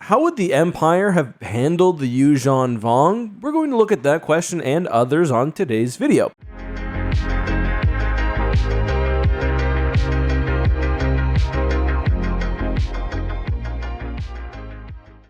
how would the Empire have handled the Yuuzhan Vong? We're going to look at that question and others on today's video.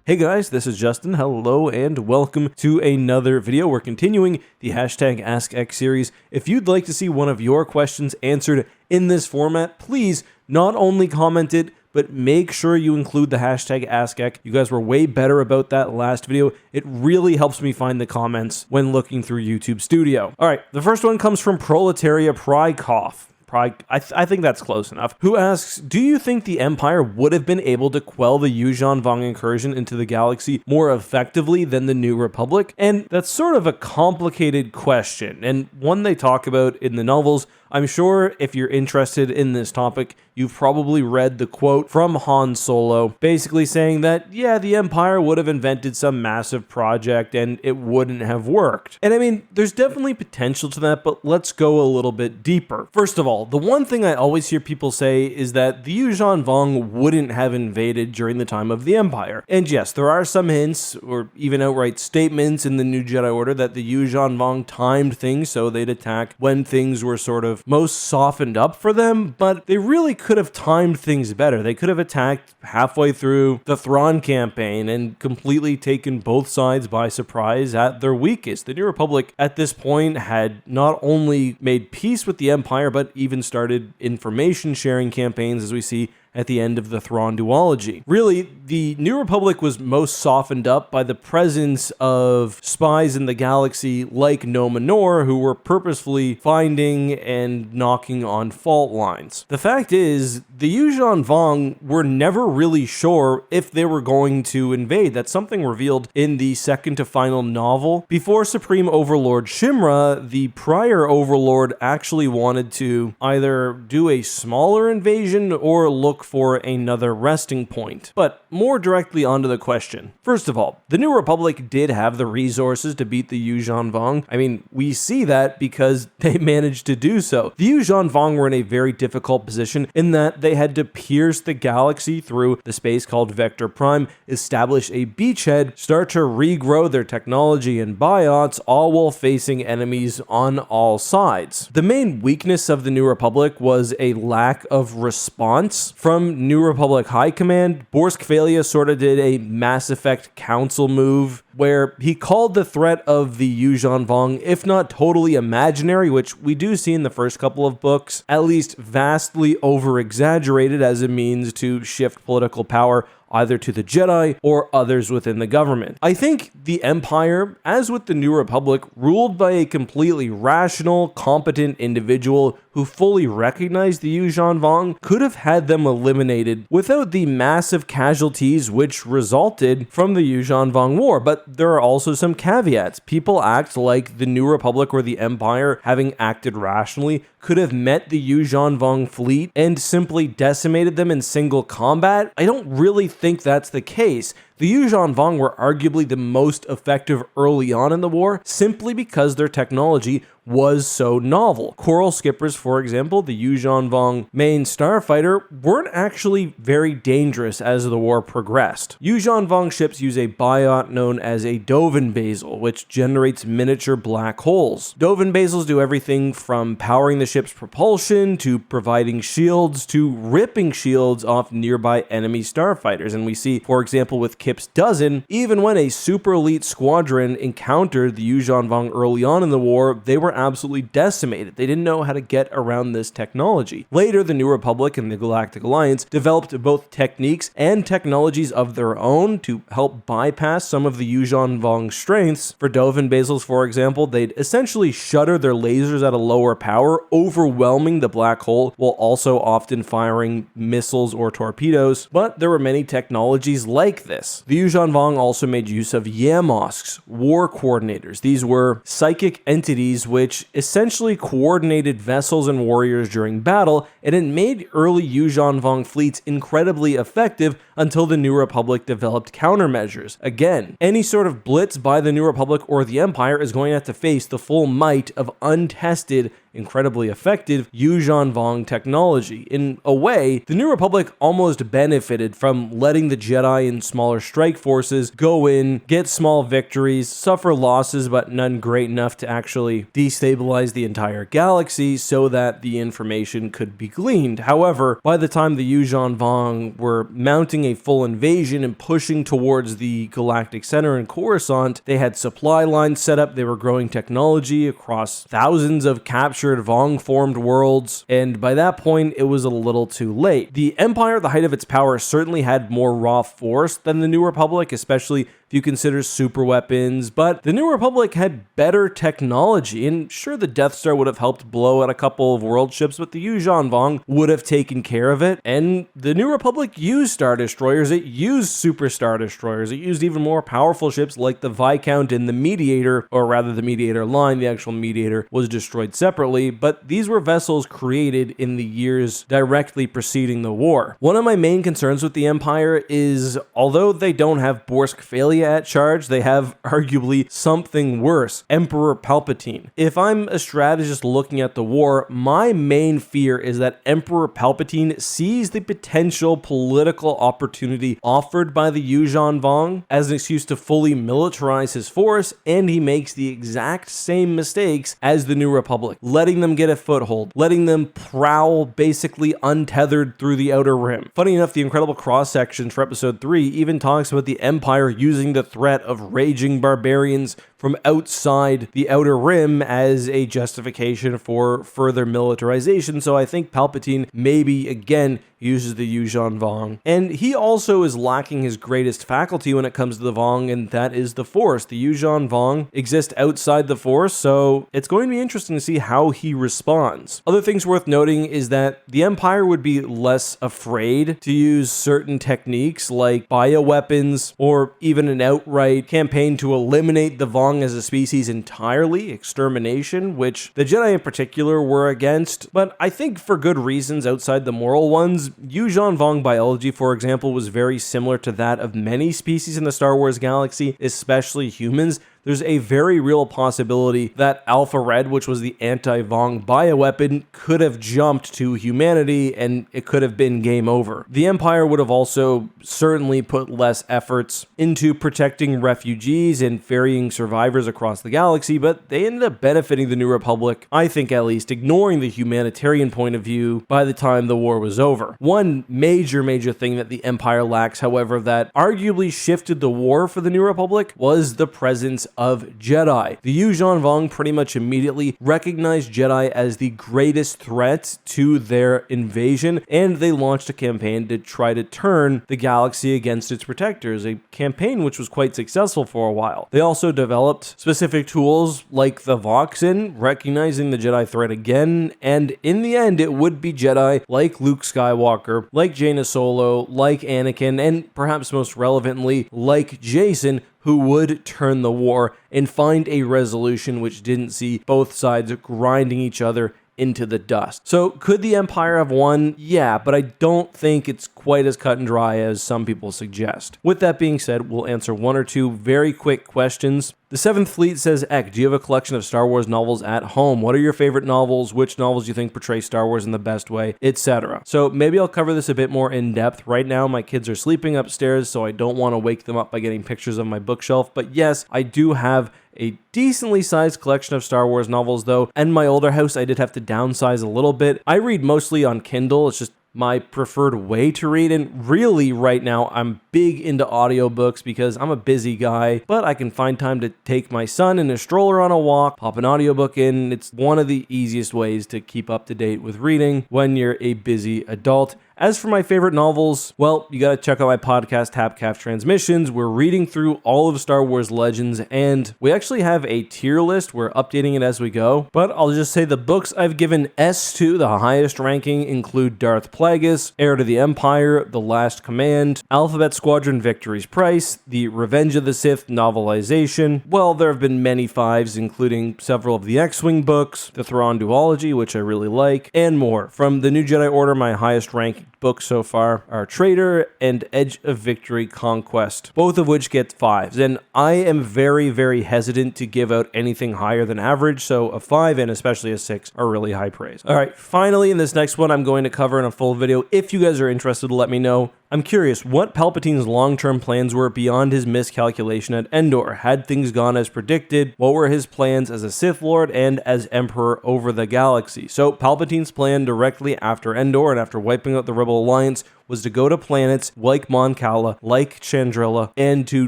Hey guys, this is Justin. Hello and welcome to another video. We're continuing the hashtag AskX series. If you'd like to see one of your questions answered in this format, please not only comment it, but make sure you include the hashtag AskX. You guys were way better about that last video. It really helps me find the comments when looking through YouTube Studio. All right, the first one comes from Proletaria Prykov. I think that's close enough, who asks, do you think the Empire would have been able to quell the Yuuzhan Vong incursion into the galaxy more effectively than the New Republic? And that's sort of a complicated question, and one they talk about in the novels. I'm sure if you're interested in this topic, you've probably read the quote from Han Solo, basically saying that, yeah, the Empire would have invented some massive project and it wouldn't have worked. And I mean, there's definitely potential to that, but let's go a little bit deeper. First of all, the one thing I always hear people say is that the Yuuzhan Vong wouldn't have invaded during the time of the Empire. And yes, there are some hints or even outright statements in the New Jedi Order that the Yuuzhan Vong timed things so they'd attack when things were sort of most softened up for them, but they really could have timed things better. They could have attacked halfway through the Thrawn campaign and completely taken both sides by surprise at their weakest. The New Republic at this point had not only made peace with the Empire, but even started information sharing campaigns, as we see at the end of the Thrawn duology. Really, the New Republic was most softened up by the presence of spies in the galaxy like Nomenor, who were purposefully finding and knocking on fault lines. The fact is, the Yuuzhan Vong were never really sure if they were going to invade. That's something revealed in the second to final novel. Before Supreme Overlord Shimra, the prior Overlord actually wanted to either do a smaller invasion or look for another resting point. But more directly onto the question. First of all, the New Republic did have the resources to beat the Yuuzhan Vong. I mean, we see that because they managed to do so. The Yuuzhan Vong were in a very difficult position in that they had to pierce the galaxy through the space called Vector Prime, establish a beachhead, start to regrow their technology and biots, all while facing enemies on all sides. The main weakness of the New Republic was a lack of response from New Republic High Command. Borsk Valia sort of did a Mass Effect Council move where he called the threat of the Yuuzhan Vong, if not totally imaginary, which we do see in the first couple of books, at least vastly over-exaggerated as a means to shift political power either to the Jedi or others within the government. I think the Empire, as with the New Republic, ruled by a completely rational, competent individual who fully recognized the Yuuzhan Vong, could have had them eliminated without the massive casualties which resulted from the Yuuzhan Vong War. But there are also some caveats. People act like the New Republic or the Empire, having acted rationally, could have met the Yuuzhan Vong fleet and simply decimated them in single combat. I don't really think that's the case. The Yuuzhan Vong were arguably the most effective early on in the war simply because their technology was so novel. Coral skippers, for example, the Yuuzhan Vong main starfighter, weren't actually very dangerous as the war progressed. Yuuzhan Vong ships use a biot known as a Dovin Basal, which generates miniature black holes. Dovin Basals do everything from powering the ship's propulsion to providing shields to ripping shields off nearby enemy starfighters. And we see, for example, with Kip's Dozen, even when a super elite squadron encountered the Yuuzhan Vong early on in the war, they were absolutely decimated. They didn't know how to get around this technology. Later, the New Republic and the Galactic Alliance developed both techniques and technologies of their own to help bypass some of the Yuuzhan Vong's strengths. For Dovin Basals, for example, they'd essentially shutter their lasers at a lower power, overwhelming the black hole while also often firing missiles or torpedoes. But there were many technologies like this. The Yuuzhan Vong also made use of Yamosks, war coordinators. These were psychic entities which essentially coordinated vessels and warriors during battle, and it made early Yuuzhan Vong fleets incredibly effective until the New Republic developed countermeasures. Again, any sort of blitz by the New Republic or the Empire is going to have to face the full might of untested, incredibly effective Yuuzhan Vong technology. In a way, the New Republic almost benefited from letting the Jedi and smaller strike forces go in, get small victories, suffer losses, but none great enough to actually destabilize the entire galaxy so that the information could be gleaned. However, by the time the Yuuzhan Vong were mounting a full invasion and pushing towards the galactic center in Coruscant, they had supply lines set up, they were growing technology across thousands of captured Vong-formed worlds, and by that point, it was a little too late. The Empire, at the height of its power, certainly had more raw force than the New Republic, especially if you consider super weapons, but the New Republic had better technology, and sure, the Death Star would have helped blow out a couple of world ships, but the Yuuzhan Vong would have taken care of it, and the New Republic used Star Destroyers, it used Super Star Destroyers, it used even more powerful ships like the Viscount and the Mediator, or rather the Mediator line. The actual Mediator was destroyed separately, but these were vessels created in the years directly preceding the war. One of my main concerns with the Empire is, although they don't have Borsk Phalia at charge, they have arguably something worse, Emperor Palpatine. If I'm a strategist looking at the war, my main fear is that Emperor Palpatine sees the potential political opportunity offered by the Yuuzhan Vong as an excuse to fully militarize his force, and he makes the exact same mistakes as the New Republic, letting them get a foothold, letting them prowl basically untethered through the Outer Rim. Funny enough, the incredible cross-section for episode 3 even talks about the Empire using the threat of raging barbarians from outside the Outer Rim as a justification for further militarization, so I think Palpatine maybe, again, uses the Yuuzhan Vong. And he also is lacking his greatest faculty when it comes to the Vong, and that is the Force. The Yuuzhan Vong exist outside the Force, so it's going to be interesting to see how he responds. Other things worth noting is that the Empire would be less afraid to use certain techniques like bioweapons or even an outright campaign to eliminate the Vong as a species entirely, extermination, which the Jedi in particular were against, but I think for good reasons outside the moral ones. Yuuzhan Vong biology, for example, was very similar to that of many species in the Star Wars galaxy, especially humans. There's a very real possibility that Alpha Red, which was the anti-Vong bioweapon, could have jumped to humanity and it could have been game over. The Empire would have also certainly put less efforts into protecting refugees and ferrying survivors across the galaxy, but they ended up benefiting the New Republic, I think at least, ignoring the humanitarian point of view by the time the war was over. One major thing that the Empire lacks, however, that arguably shifted the war for the New Republic was the presence of Jedi. The Yuuzhan Vong pretty much immediately recognized Jedi as the greatest threat to their invasion, and they launched a campaign to try to turn the galaxy against its protectors, a campaign which was quite successful for a while. They also developed specific tools like the Voxen, recognizing the Jedi threat again, and in the end it would be Jedi like Luke Skywalker, like Jaina Solo, like Anakin, and perhaps most relevantly, like Jason, who would turn the war and find a resolution which didn't see both sides grinding each other into the dust. So could the Empire have won? Yeah, but I don't think it's quite as cut and dry as some people suggest. With that being said, we'll answer one or two very quick questions. The 7th Fleet says, Ek, do you have a collection of Star Wars novels at home? What are your favorite novels? Which novels do you think portray Star Wars in the best way? Etc. So maybe I'll cover this a bit more in depth. Right now, my kids are sleeping upstairs, so I don't want to wake them up by getting pictures of my bookshelf. But yes, I do have a decently sized collection of Star Wars novels, though. And my older house, I did have to downsize a little bit. I read mostly on Kindle. It's just my preferred way to read, and really right now I'm big into audiobooks because I'm a busy guy, but I can find time to take my son in a stroller on a walk, pop an audiobook in. It's one of the easiest ways to keep up to date with reading when you're a busy adult. As for my favorite novels, well, you gotta check out my podcast, Tapcaf Transmissions. We're reading through all of Star Wars Legends, and we actually have a tier list. We're updating it as we go, but I'll just say the books I've given S to, the highest ranking, include Darth Plagueis, Heir to the Empire, The Last Command, Alphabet Squadron Victory's Price, the Revenge of the Sith novelization. Well, there have been many 5s, including several of the X-Wing books, the Thrawn duology, which I really like, and more. From the New Jedi Order, my highest rank books so far are Traitor and Edge of Victory Conquest, both of which get 5s. And I am very, very hesitant to give out anything higher than average, so a 5 and especially a 6 are really high praise. All right, finally, in this next one, I'm going to cover in a full video. If you guys are interested, let me know. I'm curious what Palpatine's long-term plans were beyond his miscalculation at Endor. Had things gone as predicted? What were his plans as a Sith Lord and as Emperor over the galaxy? So Palpatine's plan directly after Endor and after wiping out the Rebel Alliance was to go to planets like Mon Cala, like Chandrila, and to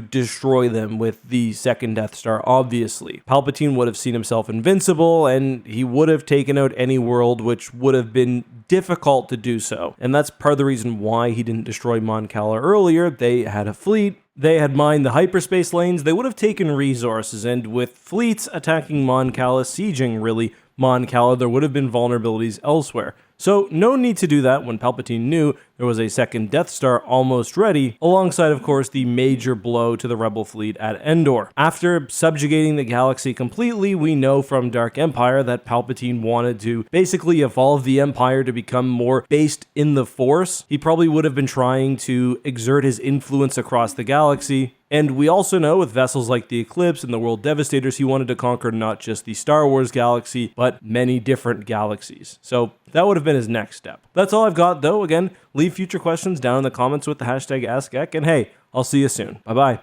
destroy them with the second Death Star, obviously. Palpatine would have seen himself invincible, and he would have taken out any world, which would have been difficult to do so. And that's part of the reason why he didn't destroy Mon Cala earlier. They had a fleet. They had mined the hyperspace lanes. They would have taken resources, and with fleets attacking Mon Cala, sieging really Mon Cala, there would have been vulnerabilities elsewhere. So no need to do that when Palpatine knew there was a second Death Star almost ready, alongside of course the major blow to the Rebel fleet at Endor. After subjugating the galaxy completely, we know from Dark Empire that Palpatine wanted to basically evolve the Empire to become more based in the Force. He probably would have been trying to exert his influence across the galaxy. And we also know with vessels like the Eclipse and the World Devastators, he wanted to conquer not just the Star Wars galaxy, but many different galaxies. So that would have been his next step. That's all I've got though. Again, leave future questions down in the comments with the hashtag AskEck, and hey, I'll see you soon. Bye-bye.